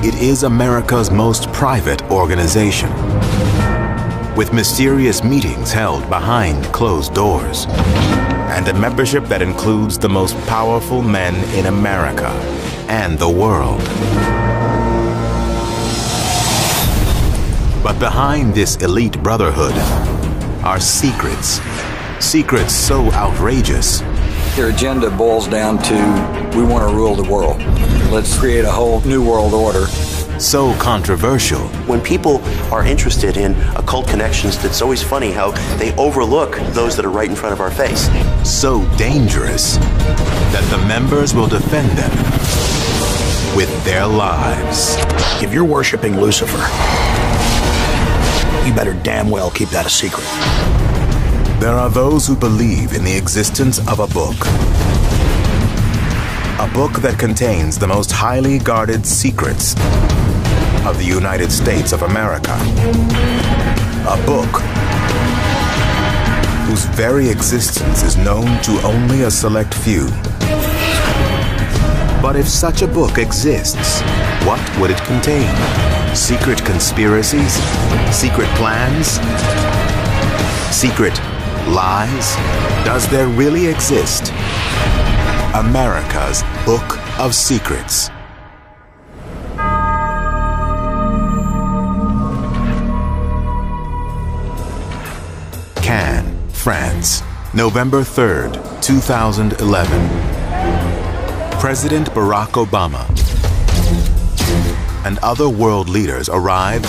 it is America's most private organization, with mysterious meetings held behind closed doors, and a membership that includes the most powerful men in America and the world. But behind this elite brotherhood are secrets. Secrets so outrageous. Their agenda boils down to, we want to rule the world. Let's create a whole new world order. So controversial. When people are interested in occult connections, it's always funny how they overlook those that are right in front of our face. So dangerous that the members will defend them with their lives. If you're worshiping Lucifer, you better damn well keep that a secret. There are those who believe in the existence of a book. A book that contains the most highly guarded secrets of the United States of America. A book whose very existence is known to only a select few. But if such a book exists, what would it contain? Secret conspiracies? Secret plans? Secret lies? Does there really exist America's Book of Secrets? Cannes, France, November 3rd, 2011. President Barack Obama and other world leaders arrive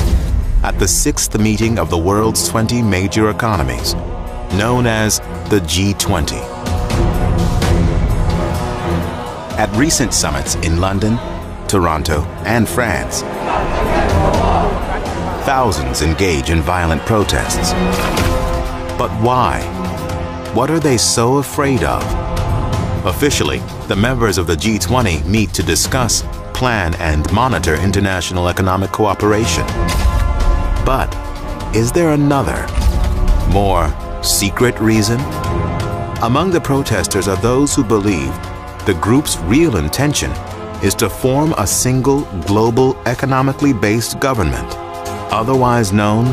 at the 6th meeting of the world's 20 major economies, known as the G20. At recent summits in London, Toronto, and France, thousands engage in violent protests. But why? What are they so afraid of? Officially, the members of the G20 meet to discuss, plan, and monitor international economic cooperation. But is there another, more secret reason? Among the protesters are those who believe the group's real intention is to form a single global economically based government, otherwise known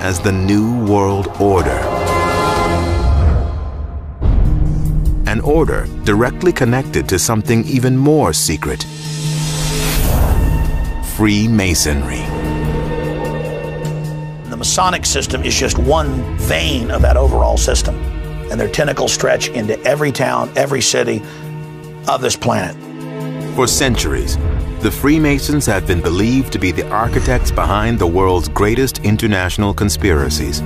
as the New World Order. An order directly connected to something even more secret: Freemasonry. The Masonic system is just one vein of that overall system, and their tentacles stretch into every town, every city of this planet. For centuries, the Freemasons have been believed to be the architects behind the world's greatest international conspiracies.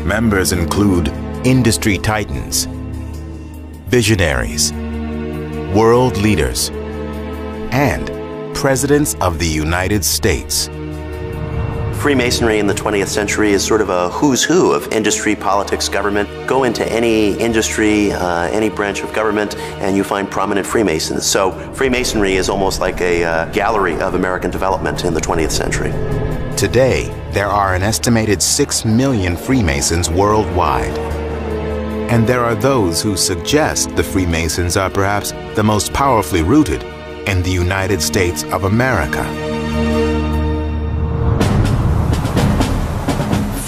Members include industry titans, visionaries, world leaders, and presidents of the United States. Freemasonry in the 20th century is sort of a who's who of industry, politics, government. Go into any industry, any branch of government, and you find prominent Freemasons. So Freemasonry is almost like a gallery of American development in the 20th century. Today, there are an estimated 6 million Freemasons worldwide. And there are those who suggest the Freemasons are perhaps the most powerfully rooted in the United States of America.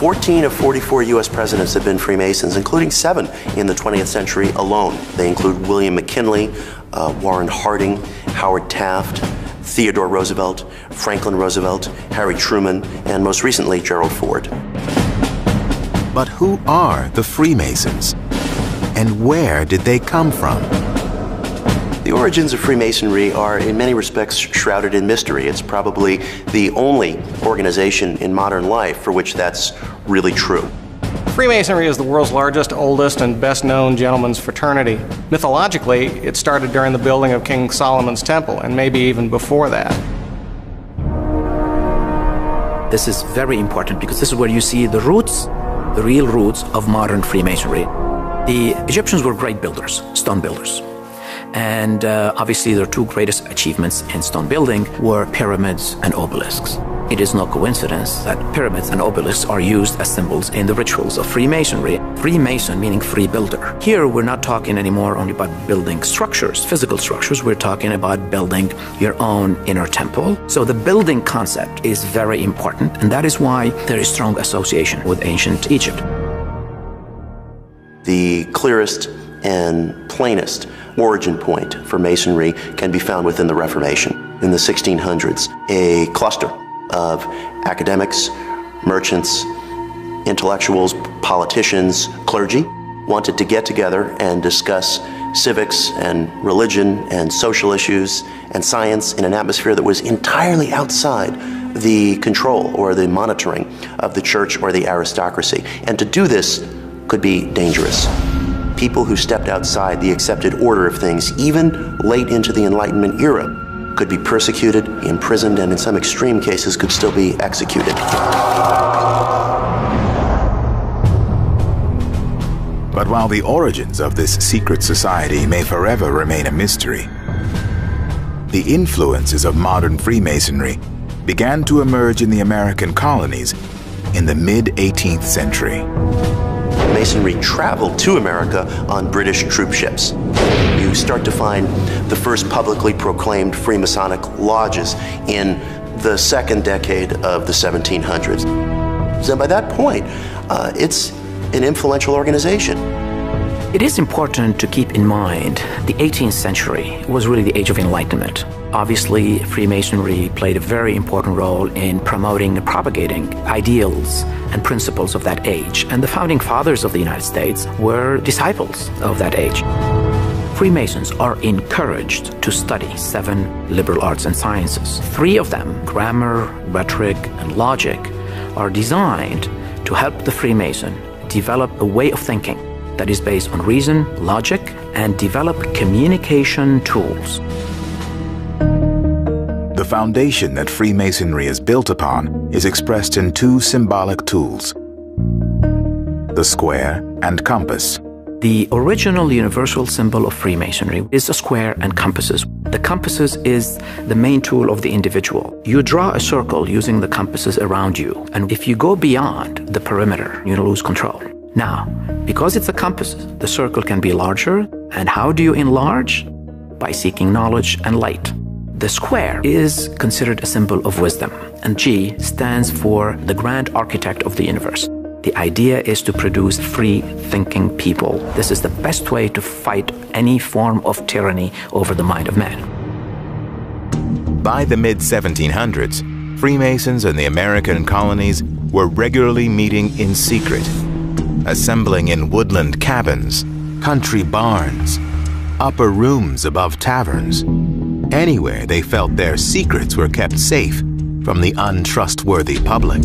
14 of 44 U.S. presidents have been Freemasons, including 7 in the 20th century alone. They include William McKinley, Warren Harding, Howard Taft, Theodore Roosevelt, Franklin Roosevelt, Harry Truman, and most recently, Gerald Ford. But who are the Freemasons? And where did they come from? The origins of Freemasonry are in many respects shrouded in mystery. It's probably the only organization in modern life for which that's really true. Freemasonry is the world's largest, oldest, and best-known gentlemen's fraternity. Mythologically, it started during the building of King Solomon's Temple, and maybe even before that. This is very important because this is where you see the roots, the real roots of modern Freemasonry. The Egyptians were great builders, stone builders. And obviously their two greatest achievements in stone building were pyramids and obelisks. It is no coincidence that pyramids and obelisks are used as symbols in the rituals of Freemasonry. Freemason meaning free builder. Here we're not talking anymore only about building structures, physical structures. We're talking about building your own inner temple. So the building concept is very important, and that is why there is strong association with ancient Egypt. The clearest and plainest origin point for Masonry can be found within the Reformation. In the 1600s, a cluster of academics, merchants, intellectuals, politicians, clergy wanted to get together and discuss civics and religion and social issues and science in an atmosphere that was entirely outside the control or the monitoring of the church or the aristocracy. And to do this could be dangerous. People who stepped outside the accepted order of things, even late into the Enlightenment era, could be persecuted, imprisoned, and in some extreme cases could still be executed. But while the origins of this secret society may forever remain a mystery, the influences of modern Freemasonry began to emerge in the American colonies in the mid-18th century. Masonry traveled to America on British troop ships. You start to find the first publicly proclaimed Freemasonic lodges in the second decade of the 1700s. So by that point, it's an influential organization. It is important to keep in mind the 18th century was really the age of enlightenment. Obviously, Freemasonry played a very important role in promoting and propagating ideals and principles of that age, and the founding fathers of the United States were disciples of that age. Freemasons are encouraged to study 7 liberal arts and sciences. 3 of them, grammar, rhetoric, and logic, are designed to help the Freemason develop a way of thinking that is based on reason, logic, and develop communication tools. The foundation that Freemasonry is built upon is expressed in 2 symbolic tools: the square and compass. The original universal symbol of Freemasonry is a square and compasses. The compasses is the main tool of the individual. You draw a circle using the compasses around you, and if you go beyond the perimeter, you lose control. Now, because it's a compass, the circle can be larger, and how do you enlarge? By seeking knowledge and light. The square is considered a symbol of wisdom, and G stands for the grand architect of the universe. The idea is to produce free-thinking people. This is the best way to fight any form of tyranny over the mind of man. By the mid-1700s, Freemasons in the American colonies were regularly meeting in secret, assembling in woodland cabins, country barns, upper rooms above taverns, anywhere they felt their secrets were kept safe from the untrustworthy public.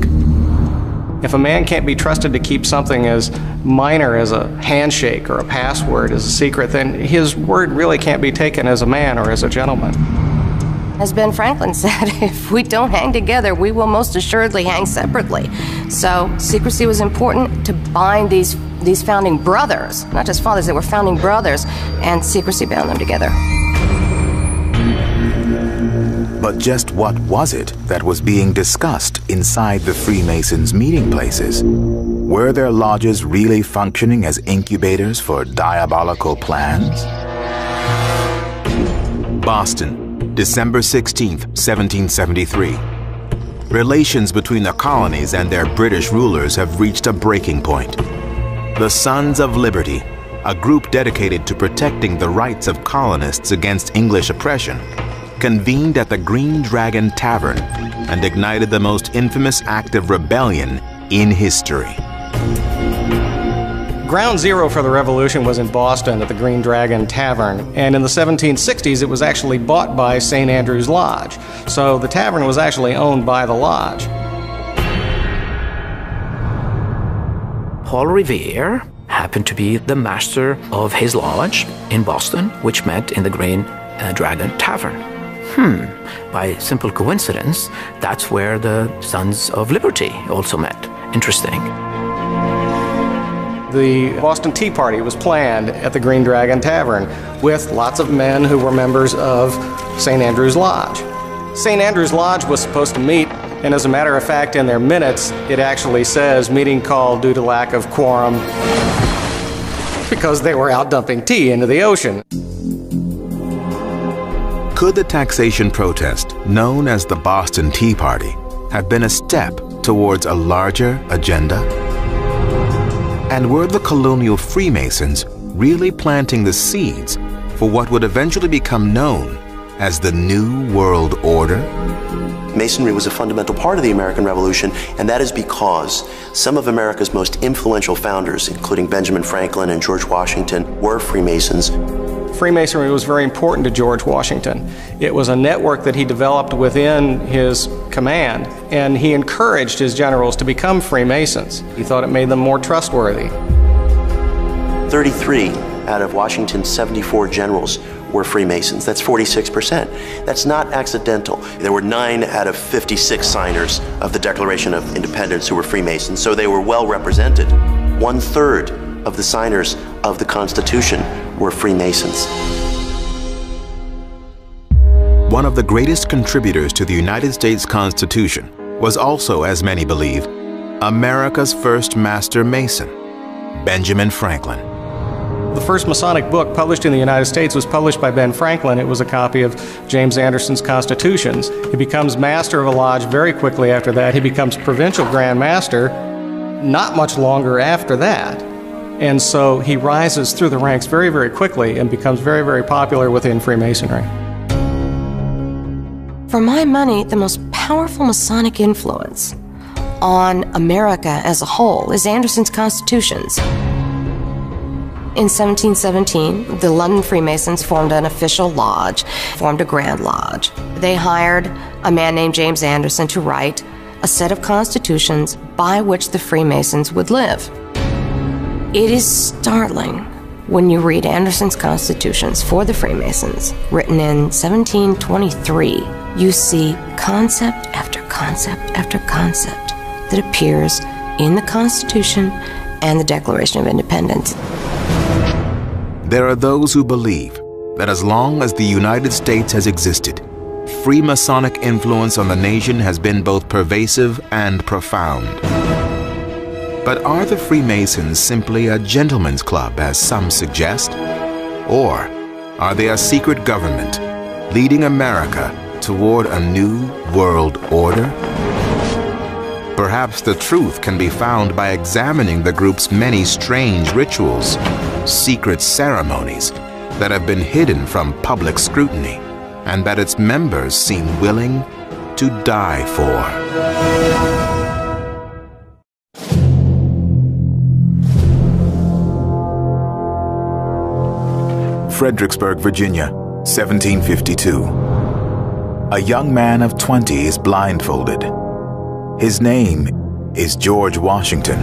If a man can't be trusted to keep something as minor as a handshake or a password as a secret, then his word really can't be taken as a man or as a gentleman. As Ben Franklin said, if we don't hang together, we will most assuredly hang separately. So secrecy was important to bind these founding brothers, not just fathers, they were founding brothers, and secrecy bound them together. But just what was it that was being discussed inside the Freemasons' meeting places? Were their lodges really functioning as incubators for diabolical plans? Boston, December 16th, 1773. Relations between the colonies and their British rulers have reached a breaking point. The Sons of Liberty, a group dedicated to protecting the rights of colonists against English oppression, convened at the Green Dragon Tavern and ignited the most infamous act of rebellion in history. Ground zero for the revolution was in Boston at the Green Dragon Tavern, and in the 1760s it was actually bought by St. Andrew's Lodge. So the tavern was actually owned by the lodge. Paul Revere happened to be the master of his lodge in Boston, which met in the Green Dragon Tavern. By simple coincidence, that's where the Sons of Liberty also met. Interesting. the Boston Tea Party was planned at the Green Dragon Tavern with lots of men who were members of St. Andrew's Lodge. St. Andrew's Lodge was supposed to meet, and as a matter of fact, in their minutes, it actually says meeting called due to lack of quorum because they were out dumping tea into the ocean. Could the taxation protest, known as the Boston Tea Party, have been a step towards a larger agenda? And were the colonial Freemasons really planting the seeds for what would eventually become known as the New World Order? Masonry was a fundamental part of the American Revolution, and that is because some of America's most influential founders, including Benjamin Franklin and George Washington, were Freemasons. Freemasonry was very important to George Washington. It was a network that he developed within his command, and he encouraged his generals to become Freemasons. He thought it made them more trustworthy. 33 out of Washington's 74 generals were Freemasons. That's 46%. That's not accidental. There were 9 out of 56 signers of the Declaration of Independence who were Freemasons, so they were well represented. 1/3 of the signers of the Constitution were Freemasons. One of the greatest contributors to the United States Constitution was also, as many believe, America's first master Mason, Benjamin Franklin. The first Masonic book published in the United States was published by Ben Franklin. It was a copy of James Anderson's Constitutions. He becomes master of a lodge very quickly after that. He becomes provincial Grand Master not much longer after that. And so he rises through the ranks very, very quickly and becomes very, very popular within Freemasonry. For my money, the most powerful Masonic influence on America as a whole is Anderson's Constitutions. In 1717, the London Freemasons formed an official lodge, formed a Grand Lodge. They hired a man named James Anderson to write a set of constitutions by which the Freemasons would live. It is startling when you read Anderson's Constitutions for the Freemasons, written in 1723. You see concept after concept after concept that appears in the Constitution and the Declaration of Independence. There are those who believe that as long as the United States has existed, Freemasonic influence on the nation has been both pervasive and profound. But are the Freemasons simply a gentleman's club, as some suggest? Or are they a secret government leading America toward a new world order? Perhaps the truth can be found by examining the group's many strange rituals, secret ceremonies that have been hidden from public scrutiny and that its members seem willing to die for. Fredericksburg, Virginia, 1752. A young man of 20 is blindfolded. His name is George Washington,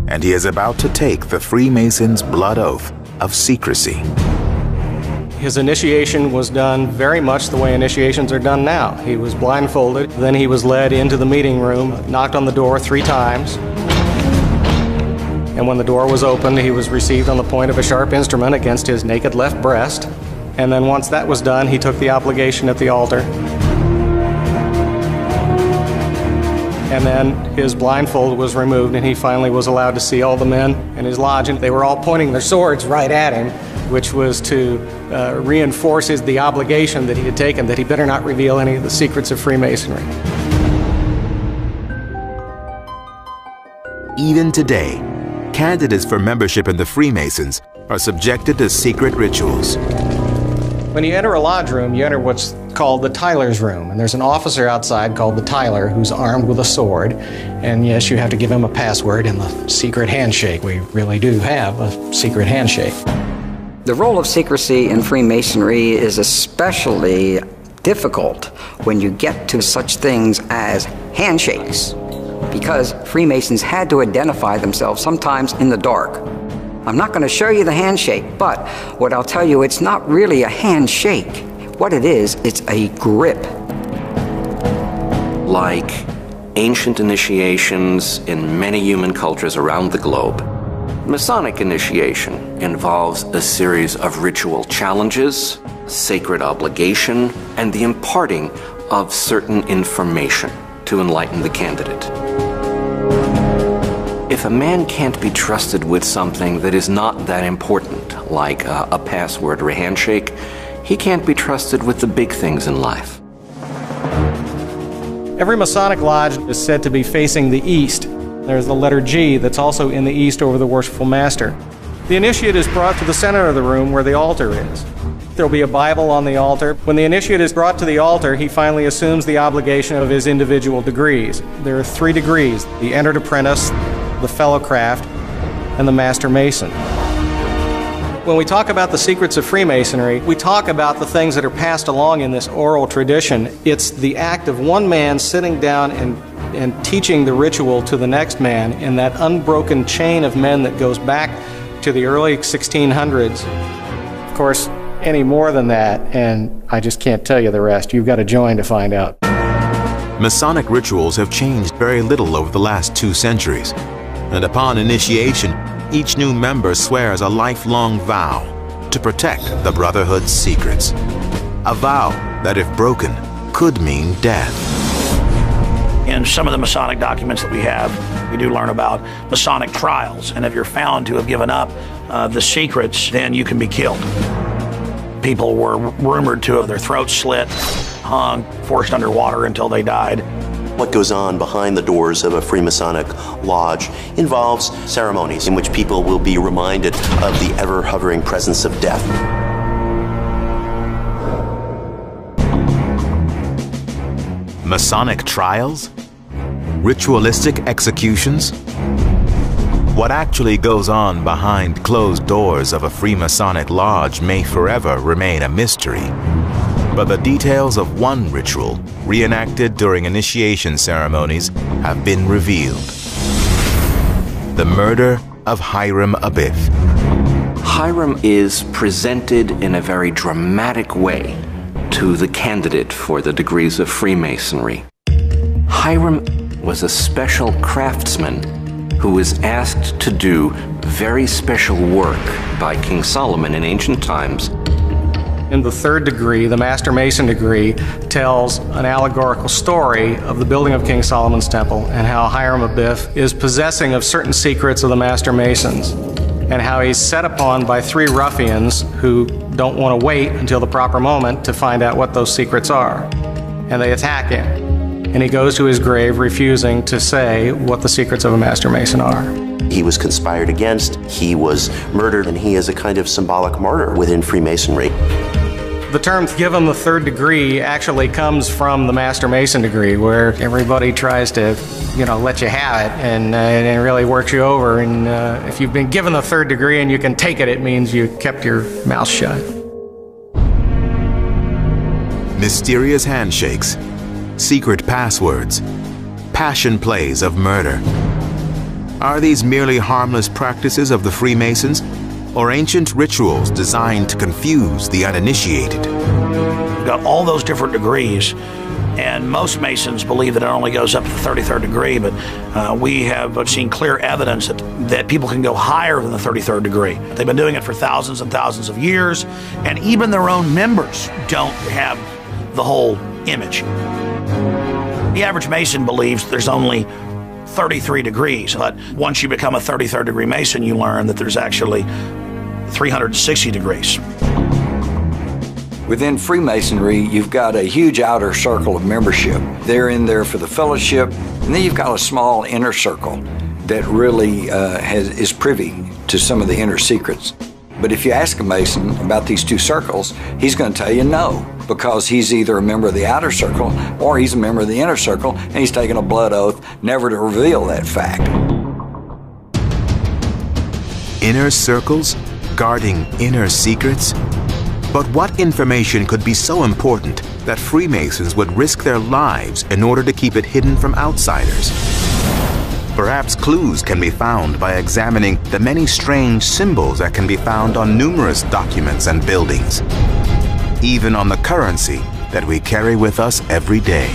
and he is about to take the Freemasons' blood oath of secrecy. His initiation was done very much the way initiations are done now. He was blindfolded, then he was led into the meeting room, knocked on the door 3 times, and when the door was opened, he was received on the point of a sharp instrument against his naked left breast, and then once that was done, he took the obligation at the altar. And then his blindfold was removed, and he finally was allowed to see all the men in his lodge, and they were all pointing their swords right at him, which was to reinforce the obligation that he had taken, that he better not reveal any of the secrets of Freemasonry. Even today, candidates for membership in the Freemasons are subjected to secret rituals. When you enter a lodge room, you enter what's called the Tyler's room, and there's an officer outside called the Tyler who's armed with a sword, and yes, you have to give him a password and the secret handshake. We really do have a secret handshake. The role of secrecy in Freemasonry is especially difficult when you get to such things as handshakes, because Freemasons had to identify themselves sometimes in the dark. I'm not going to show you the handshake, but what I'll tell you, it's not really a handshake. What it is, it's a grip. Like ancient initiations in many human cultures around the globe. Masonic initiation involves a series of ritual challenges, sacred obligation, and the imparting of certain information to enlighten the candidate. If a man can't be trusted with something that is not that important, like a password or a handshake, he can't be trusted with the big things in life. Every Masonic lodge is said to be facing the east. There's the letter G that's also in the east over the worshipful master. The initiate is brought to the center of the room where the altar is. There'll be a Bible on the altar. When the initiate is brought to the altar, he finally assumes the obligation of his individual degrees. There are 3 degrees: the entered apprentice, the fellow craft, and the master mason. When we talk about the secrets of Freemasonry, we talk about the things that are passed along in this oral tradition. It's the act of one man sitting down and teaching the ritual to the next man in that unbroken chain of men that goes back to the early 1600s. Of course, any more than that, and I just can't tell you the rest. You've got to join to find out. Masonic rituals have changed very little over the last 2 centuries, and upon initiation, each new member swears a lifelong vow to protect the Brotherhood's secrets. A vow that, if broken, could mean death. In some of the Masonic documents that we have, we do learn about Masonic trials, and if you're found to have given up the secrets, then you can be killed. People were rumored to have their throats slit, hung, forced underwater until they died. What goes on behind the doors of a Freemasonic lodge involves ceremonies in which people will be reminded of the ever-hovering presence of death. Masonic trials? Ritualistic executions? What actually goes on behind closed doors of a Freemasonic lodge may forever remain a mystery. But the details of one ritual, reenacted during initiation ceremonies, have been revealed. The murder of Hiram Abiff. Hiram is presented in a very dramatic way to the candidate for the degrees of Freemasonry. Hiram was a special craftsman who was asked to do very special work by King Solomon in ancient times. In the 3rd degree, the Master Mason degree tells an allegorical story of the building of King Solomon's temple and how Hiram Abiff is possessing of certain secrets of the Master Masons, and how he's set upon by 3 ruffians who don't want to wait until the proper moment to find out what those secrets are. And they attack him, and he goes to his grave refusing to say what the secrets of a Master Mason are. He was conspired against, he was murdered, and he is a kind of symbolic martyr within Freemasonry. The term "give him the 3rd degree" actually comes from the Master Mason degree, where everybody tries to, let you have it, and it really works you over. And if you've been given the 3rd degree and you can take it, it means you kept your mouth shut. Mysterious handshakes, secret passwords, passion plays of murder. Are these merely harmless practices of the Freemasons, or ancient rituals designed to confuse the uninitiated? We've got all those different degrees, and most Masons believe that it only goes up to the 33rd degree, but we have seen clear evidence that people can go higher than the 33rd degree. They've been doing it for thousands and thousands of years, and even their own members don't have the whole image. The average Mason believes there's only 33 degrees, but once you become a 33rd degree Mason, you learn that there's actually 360 degrees. Within Freemasonry, you've got a huge outer circle of membership. They're in there for the fellowship, and then you've got a small inner circle that really is privy to some of the inner secrets. But if you ask a Mason about these 2 circles, he's going to tell you no, because he's either a member of the outer circle or he's a member of the inner circle, and he's taken a blood oath never to reveal that fact. Inner circles? Guarding inner secrets? But what information could be so important that Freemasons would risk their lives in order to keep it hidden from outsiders? Perhaps clues can be found by examining the many strange symbols that can be found on numerous documents and buildings, even on the currency that we carry with us every day.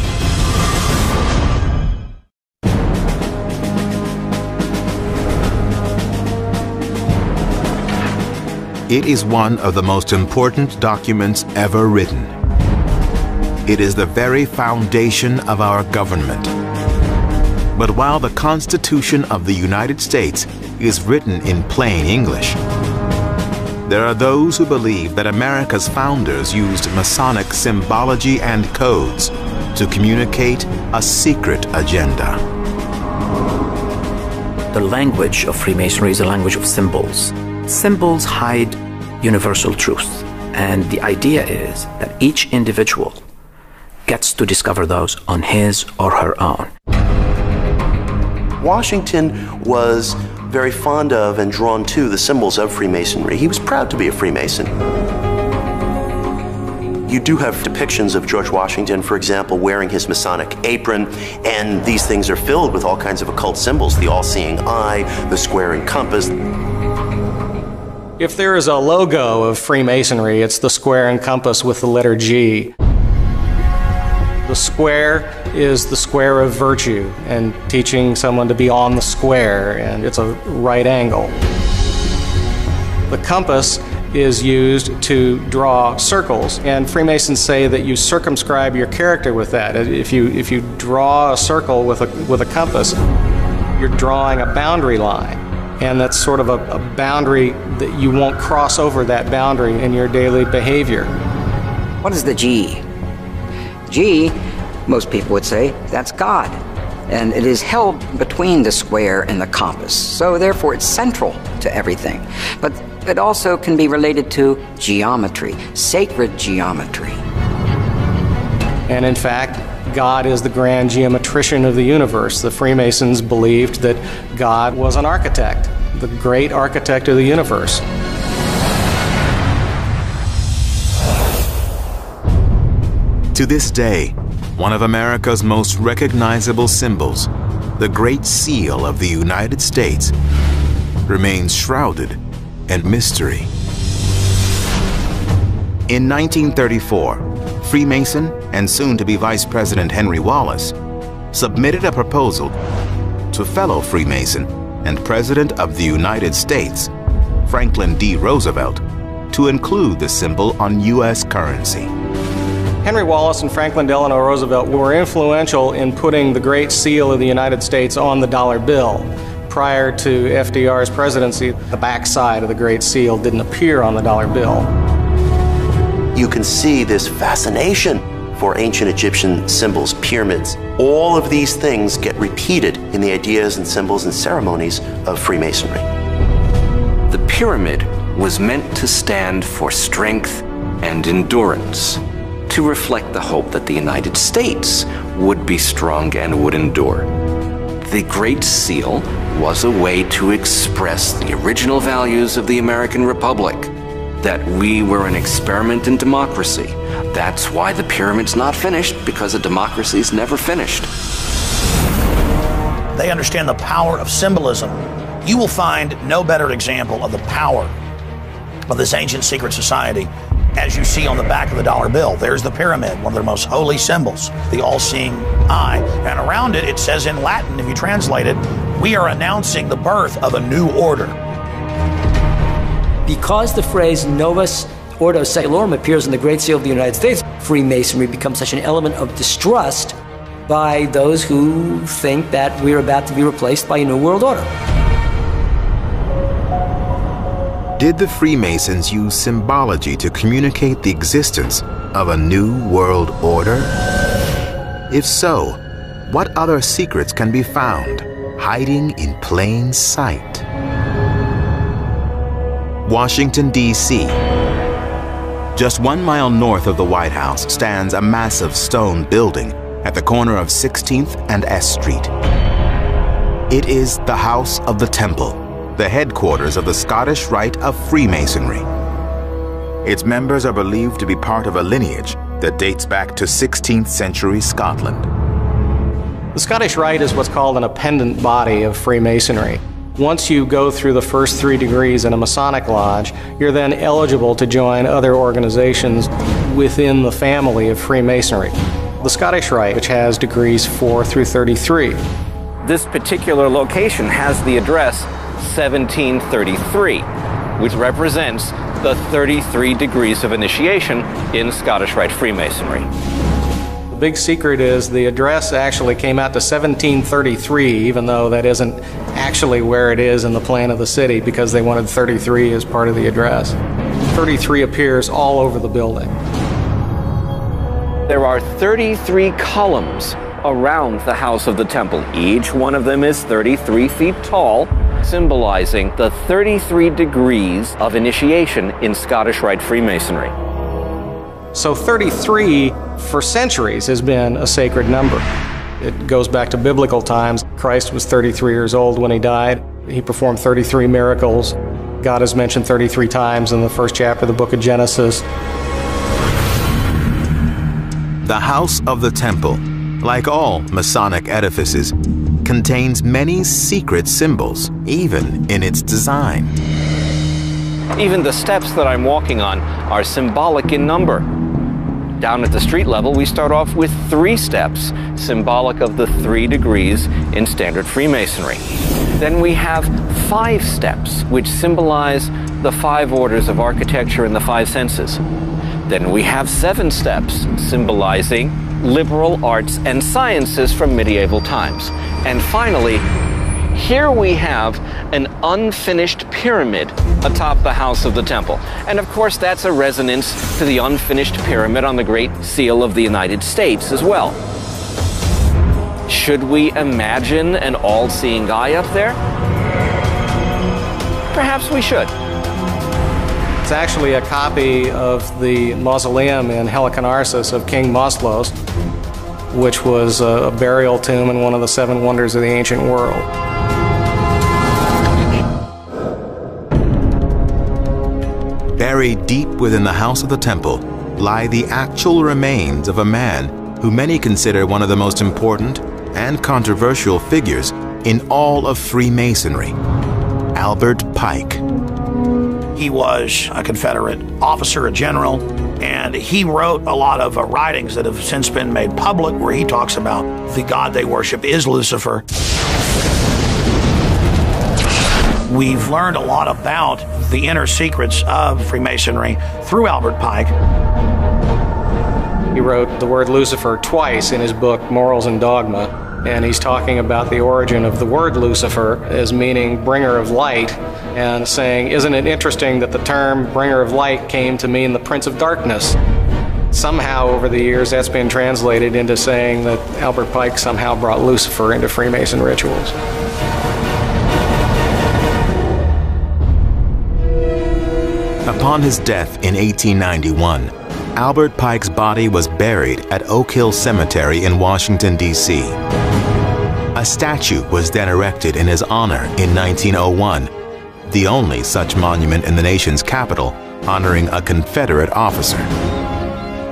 It is one of the most important documents ever written. It is the very foundation of our government. But while the Constitution of the United States is written in plain English, there are those who believe that America's founders used Masonic symbology and codes to communicate a secret agenda. The language of Freemasonry is a language of symbols. Symbols hide universal truth, and the idea is that each individual gets to discover those on his or her own. Washington was very fond of and drawn to the symbols of Freemasonry. He was proud to be a Freemason. You do have depictions of George Washington, for example, wearing his Masonic apron, and these things are filled with all kinds of occult symbols, the all-seeing eye, the square and compass. If there is a logo of Freemasonry, it's the square and compass with the letter G. The square is the square of virtue and teaching someone to be on the square, and it's a right angle. The compass is used to draw circles, and Freemasons say that you circumscribe your character with that. If you draw a circle with a compass, you're drawing a boundary line, and that's sort of a boundary that you won't cross over that boundary in your daily behavior. What is the G? G, most people would say, that's God. And it is held between the square and the compass. So therefore it's central to everything. But it also can be related to geometry, sacred geometry. And in fact, God is the grand geometrician of the universe. The Freemasons believed that God was an architect, the great architect of the universe. To this day, one of America's most recognizable symbols, the Great Seal of the United States, remains shrouded in mystery. In 1934, Freemason and soon-to-be Vice President Henry Wallace submitted a proposal to fellow Freemason and President of the United States, Franklin D. Roosevelt, to include the symbol on U.S. currency. Henry Wallace and Franklin Delano Roosevelt were influential in putting the Great Seal of the United States on the dollar bill. Prior to FDR's presidency, the backside of the Great Seal didn't appear on the dollar bill. You can see this fascination for ancient Egyptian symbols, pyramids. All of these things get repeated in the ideas and symbols and ceremonies of Freemasonry. The pyramid was meant to stand for strength and endurance, to reflect the hope that the United States would be strong and would endure. The Great Seal was a way to express the original values of the American Republic, that we were an experiment in democracy. That's why the pyramid's not finished, because a democracy's never finished. They understand the power of symbolism. You will find no better example of the power of this ancient secret society as you see on the back of the dollar bill. There's the pyramid, one of their most holy symbols, the all-seeing eye. And around it, it says in Latin, if you translate it, we are announcing the birth of a new order. Because the phrase Novus Ordo Seclorum appears in the Great Seal of the United States, Freemasonry becomes such an element of distrust by those who think that we're about to be replaced by a new world order. Did the Freemasons use symbology to communicate the existence of a new world order? If so, what other secrets can be found hiding in plain sight? Washington, D.C. Just 1 mile north of the White House stands a massive stone building at the corner of 16th and S Street. It is the House of the Temple, the headquarters of the Scottish Rite of Freemasonry. Its members are believed to be part of a lineage that dates back to 16th century Scotland. The Scottish Rite is what's called an appendant body of Freemasonry. Once you go through the first 3 degrees in a Masonic lodge, you're then eligible to join other organizations within the family of Freemasonry. The Scottish Rite, which has degrees 4 through 33. This particular location has the address 1733, which represents the 33 degrees of initiation in Scottish Rite Freemasonry. The big secret is the address actually came out to 1733, even though that isn't actually where it is in the plan of the city, because they wanted 33 as part of the address. 33 appears all over the building. There are 33 columns around the house of the temple. Each one of them is 33 feet tall, symbolizing the 33 degrees of initiation in Scottish Rite Freemasonry. So 33 for centuries has been a sacred number. It goes back to biblical times. Christ was 33 years old when he died. He performed 33 miracles. God is mentioned 33 times in the first chapter of the book of Genesis. The House of the Temple, like all Masonic edifices, contains many secret symbols, even in its design. Even the steps that I'm walking on are symbolic in number. Down at the street level, we start off with 3 steps, symbolic of the 3 degrees in standard Freemasonry. Then we have 5 steps, which symbolize the 5 orders of architecture and the 5 senses. Then we have 7 steps, symbolizing liberal arts and sciences from medieval times. And finally, here we have an unfinished pyramid atop the House of the Temple. And of course, that's a resonance to the unfinished pyramid on the Great Seal of the United States as well. Should we imagine an all-seeing eye up there? Perhaps we should. It's actually a copy of the mausoleum in Helicanarsis of King Moslos, which was a burial tomb in one of the 7 wonders of the ancient world. Buried deep within the House of the Temple lie the actual remains of a man who many consider one of the most important and controversial figures in all of Freemasonry, Albert Pike. He was a Confederate officer, a general, and he wrote a lot of writings that have since been made public where he talks about the god they worship is Lucifer. We've learned a lot about the inner secrets of Freemasonry through Albert Pike. He wrote the word Lucifer twice in his book, Morals and Dogma, and he's talking about the origin of the word Lucifer as meaning bringer of light, and saying, isn't it interesting that the term bringer of light came to mean the prince of darkness? Somehow over the years that's been translated into saying that Albert Pike somehow brought Lucifer into Freemason rituals. Upon his death in 1891, Albert Pike's body was buried at Oak Hill Cemetery in Washington, D.C. A statue was then erected in his honor in 1901, the only such monument in the nation's capital honoring a Confederate officer.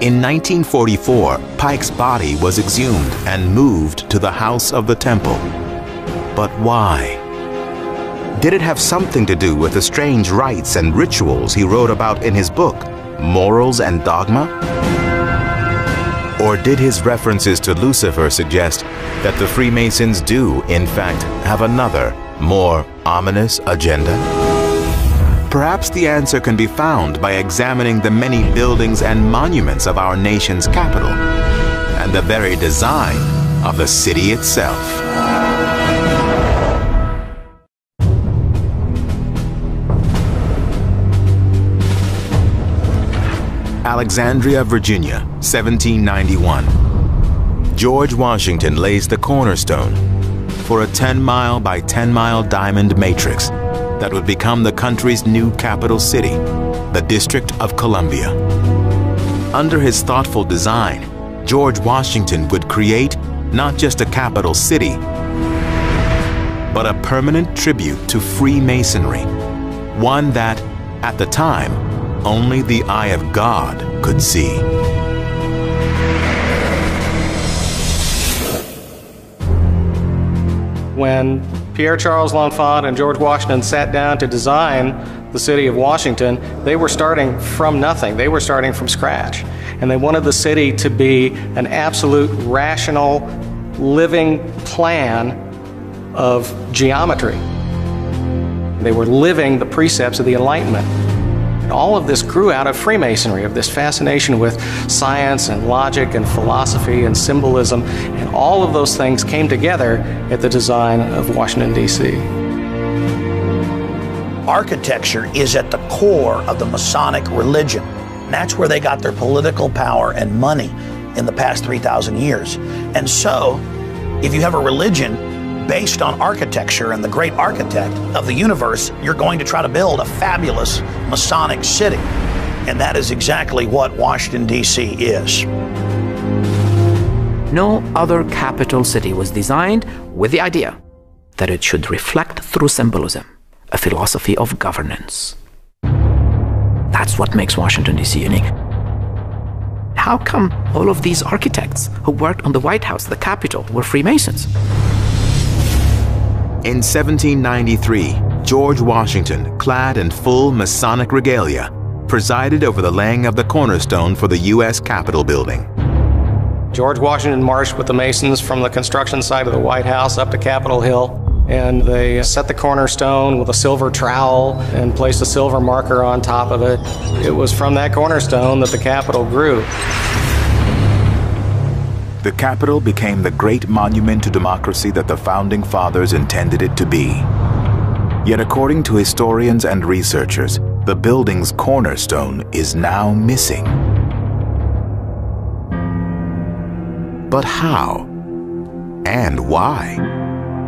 In 1944, Pike's body was exhumed and moved to the House of the Temple. But why? Did it have something to do with the strange rites and rituals he wrote about in his book, Morals and Dogma? Or did his references to Lucifer suggest that the Freemasons do, in fact, have another, more ominous agenda? Perhaps the answer can be found by examining the many buildings and monuments of our nation's capital and the very design of the city itself. Alexandria, Virginia, 1791. George Washington lays the cornerstone for a 10-mile by 10-mile diamond matrix that would become the country's new capital city, the District of Columbia. Under his thoughtful design, George Washington would create not just a capital city, but a permanent tribute to Freemasonry, one that, at the time, only the eye of God could see. When Pierre Charles L'Enfant and George Washington sat down to design the city of Washington, they were starting from nothing. They were starting from scratch. And they wanted the city to be an absolute rational, living plan of geometry. They were living the precepts of the Enlightenment. And all of this grew out of Freemasonry, of this fascination with science and logic and philosophy and symbolism, and all of those things came together at the design of Washington, D.C. Architecture is at the core of the Masonic religion. And that's where they got their political power and money in the past 3,000 years. And so, if you have a religion based on architecture and the great architect of the universe, you're going to try to build a fabulous Masonic city. And that is exactly what Washington, D.C. is. No other capital city was designed with the idea that it should reflect through symbolism a philosophy of governance. That's what makes Washington, D.C. unique. How come all of these architects who worked on the White House, the Capitol, were Freemasons? In 1793, George Washington, clad in full Masonic regalia, presided over the laying of the cornerstone for the U.S. Capitol building. George Washington marched with the Masons from the construction site of the White House up to Capitol Hill, and they set the cornerstone with a silver trowel and placed a silver marker on top of it. It was from that cornerstone that the Capitol grew. The Capitol became the great monument to democracy that the Founding Fathers intended it to be. Yet according to historians and researchers, the building's cornerstone is now missing. But how? And why?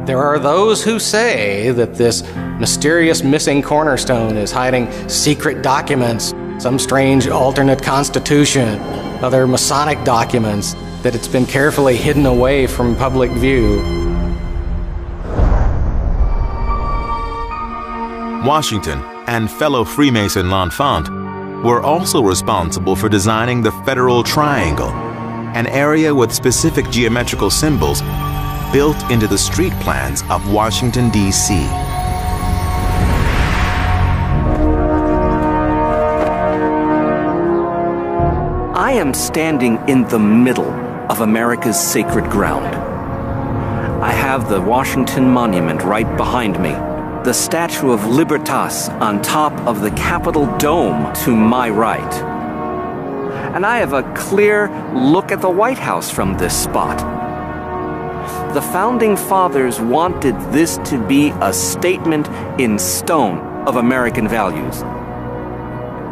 There are those who say that this mysterious missing cornerstone is hiding secret documents, some strange alternate constitution, other Masonic documents, that it's been carefully hidden away from public view. Washington and fellow Freemason L'Enfant were also responsible for designing the Federal Triangle, an area with specific geometrical symbols built into the street plans of Washington, D.C. I am standing in the middle of America's sacred ground. I have the Washington Monument right behind me, the Statue of Libertas on top of the Capitol Dome to my right. And I have a clear look at the White House from this spot. The Founding Fathers wanted this to be a statement in stone of American values.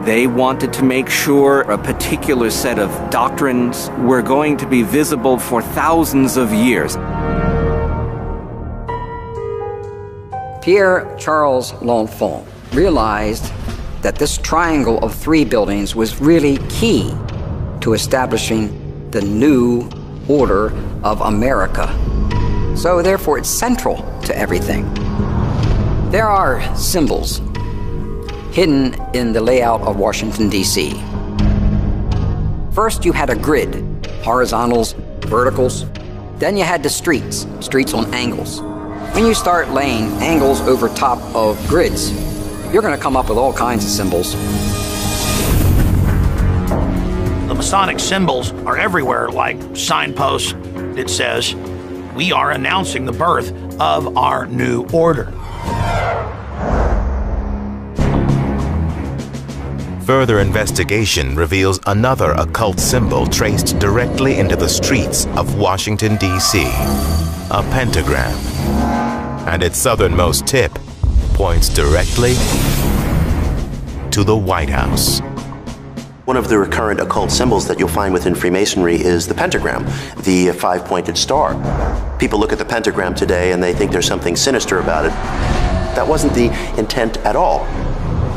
They wanted to make sure a particular set of doctrines were going to be visible for thousands of years. Pierre Charles L'Enfant realized that this triangle of three buildings was really key to establishing the new order of America. So therefore it's central to everything. There are symbols hidden in the layout of Washington, D.C. First you had a grid, horizontals, verticals. Then you had the streets on angles. When you start laying angles over top of grids, you're going to come up with all kinds of symbols. The Masonic symbols are everywhere, like signposts. It says, "We are announcing the birth of our new order." Further investigation reveals another occult symbol traced directly into the streets of Washington, D.C., a pentagram. And its southernmost tip points directly to the White House. One of the recurrent occult symbols that you'll find within Freemasonry is the pentagram, the five-pointed star. People look at the pentagram today and they think there's something sinister about it. That wasn't the intent at all.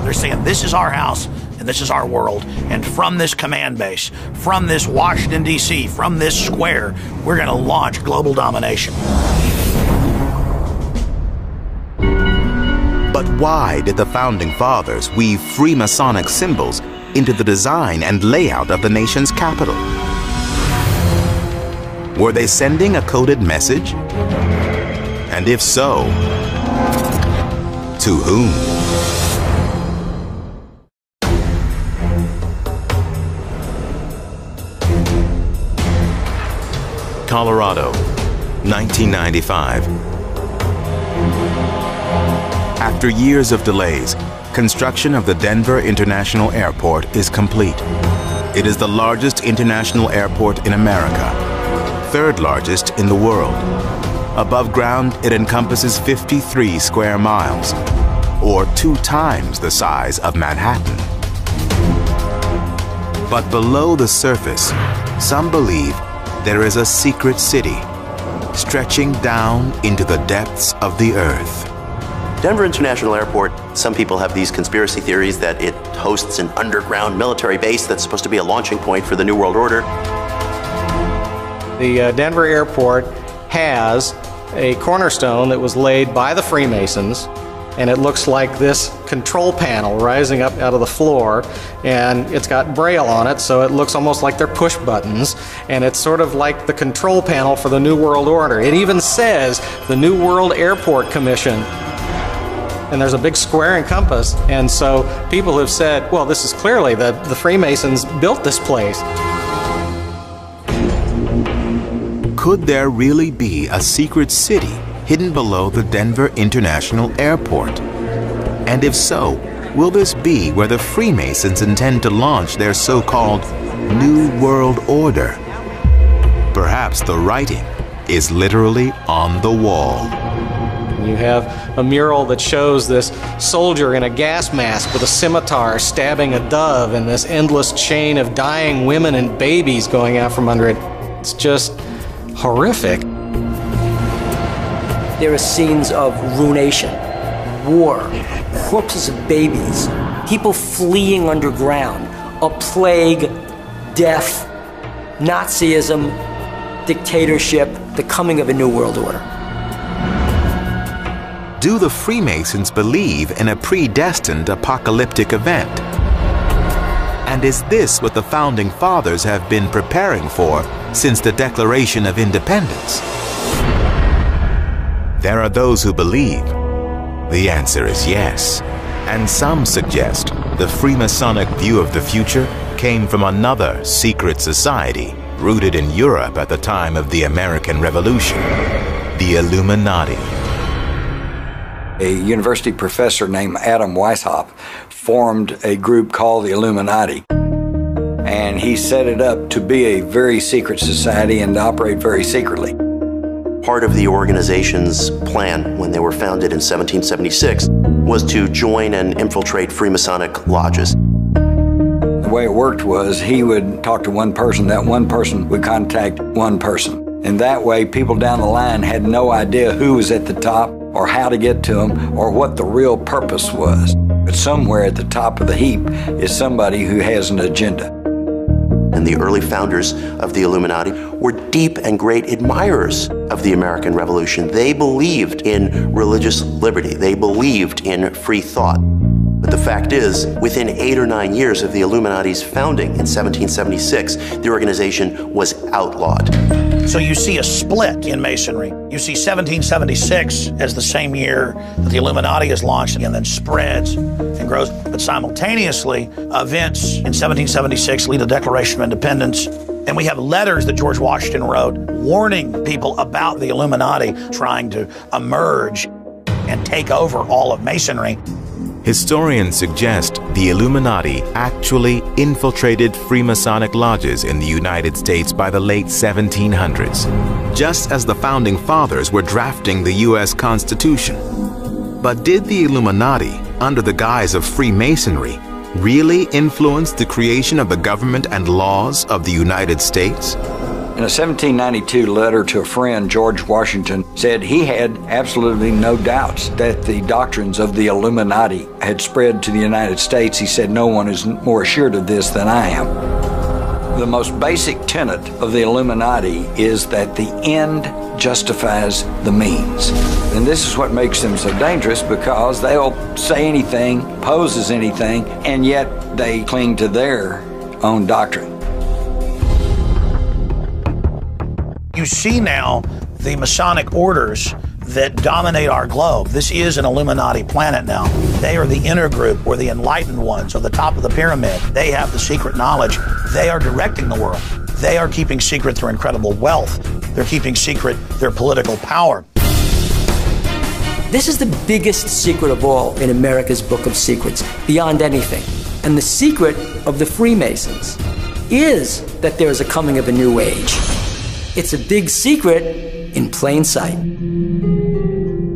They're saying, this is our house and this is our world. And from this command base, from this Washington, D.C., from this square, we're going to launch global domination. But why did the Founding Fathers weave Freemasonic symbols into the design and layout of the nation's capital? Were they sending a coded message? And if so, to whom? Colorado, 1995. After years of delays, construction of the Denver International Airport is complete. It is the largest international airport in America, third largest in the world. Above ground, it encompasses 53 square miles, or 2 times the size of Manhattan. But below the surface, some believe there is a secret city stretching down into the depths of the earth. Denver International Airport, some people have these conspiracy theories that it hosts an underground military base that's supposed to be a launching point for the New World Order. The Denver airport has a cornerstone that was laid by the Freemasons, and it looks like this control panel rising up out of the floor, and it's got braille on it, so it looks almost like they're push buttons, and it's sort of like the control panel for the New World Order. It even says the New World Airport Commission, and there's a big square and compass, and so people have said, well, this is clearly the Freemasons built this place. Could there really be a secret city hidden below the Denver International Airport? And if so, will this be where the Freemasons intend to launch their so-called New World Order? Perhaps the writing is literally on the wall. You have a mural that shows this soldier in a gas mask with a scimitar stabbing a dove, and this endless chain of dying women and babies going out from under it. It's just horrific. There are scenes of ruination, war, corpses of babies, people fleeing underground, a plague, death, Nazism, dictatorship, the coming of a new world order. Do the Freemasons believe in a predestined apocalyptic event? And is this what the Founding Fathers have been preparing for since the Declaration of Independence? There are those who believe. The answer is yes. And some suggest the Freemasonic view of the future came from another secret society rooted in Europe at the time of the American Revolution, the Illuminati. A university professor named Adam Weishaupt formed a group called the Illuminati. And he set it up to be a very secret society and to operate very secretly. Part of the organization's plan when they were founded in 1776 was to join and infiltrate Freemasonic lodges. The way it worked was he would talk to one person, that one person would contact one person. And that way people down the line had no idea who was at the top or how to get to them or what the real purpose was. But somewhere at the top of the heap is somebody who has an agenda. And the early founders of the Illuminati were deep and great admirers of the American Revolution. They believed in religious liberty. They believed in free thought. But the fact is, within 8 or 9 years of the Illuminati's founding in 1776, the organization was outlawed. So you see a split in Masonry. You see 1776 as the same year that the Illuminati is launched and then spreads and grows. But simultaneously, events in 1776 lead to the Declaration of Independence. And we have letters that George Washington wrote warning people about the Illuminati trying to emerge and take over all of Masonry. Historians suggest the Illuminati actually infiltrated Freemasonic lodges in the United States by the late 1700s, just as the Founding Fathers were drafting the U.S. Constitution. But did the Illuminati, under the guise of Freemasonry, really influence the creation of the government and laws of the United States? In a 1792 letter to a friend, George Washington said he had absolutely no doubts that the doctrines of the Illuminati had spread to the United States. He said, no one is more assured of this than I am. The most basic tenet of the Illuminati is that the end justifies the means. And this is what makes them so dangerous, because they'll say anything, pose as anything, and yet they cling to their own doctrine. You see now the Masonic orders that dominate our globe. This is an Illuminati planet now. They are the inner group, or the enlightened ones, or the top of the pyramid. They have the secret knowledge. They are directing the world. They are keeping secret their incredible wealth. They're keeping secret their political power. This is the biggest secret of all in America's Book of Secrets, beyond anything. And the secret of the Freemasons is that there is a coming of a new age. It's a big secret in plain sight.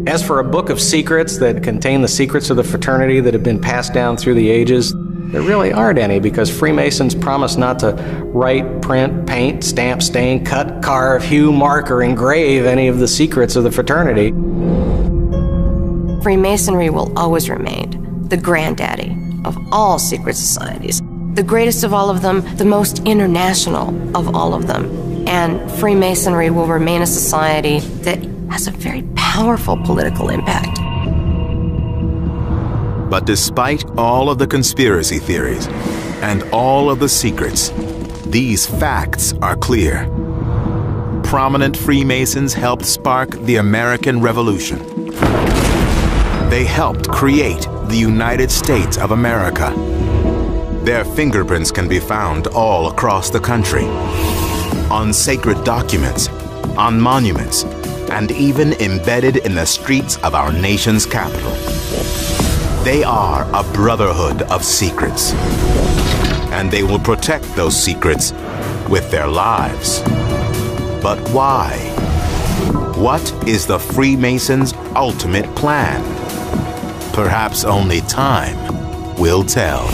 As for a book of secrets that contain the secrets of the fraternity that have been passed down through the ages, there really aren't any, because Freemasons promise not to write, print, paint, stamp, stain, cut, carve, hew, mark, or engrave any of the secrets of the fraternity. Freemasonry will always remain the granddaddy of all secret societies, the greatest of all of them, the most international of all of them. And Freemasonry will remain a society that has a very powerful political impact. But despite all of the conspiracy theories and all of the secrets, these facts are clear. Prominent Freemasons helped spark the American Revolution. They helped create the United States of America. Their fingerprints can be found all across the country, on sacred documents, on monuments, and even embedded in the streets of our nation's capital. They are a brotherhood of secrets, and they will protect those secrets with their lives. But why? What is the Freemasons' ultimate plan? Perhaps only time will tell.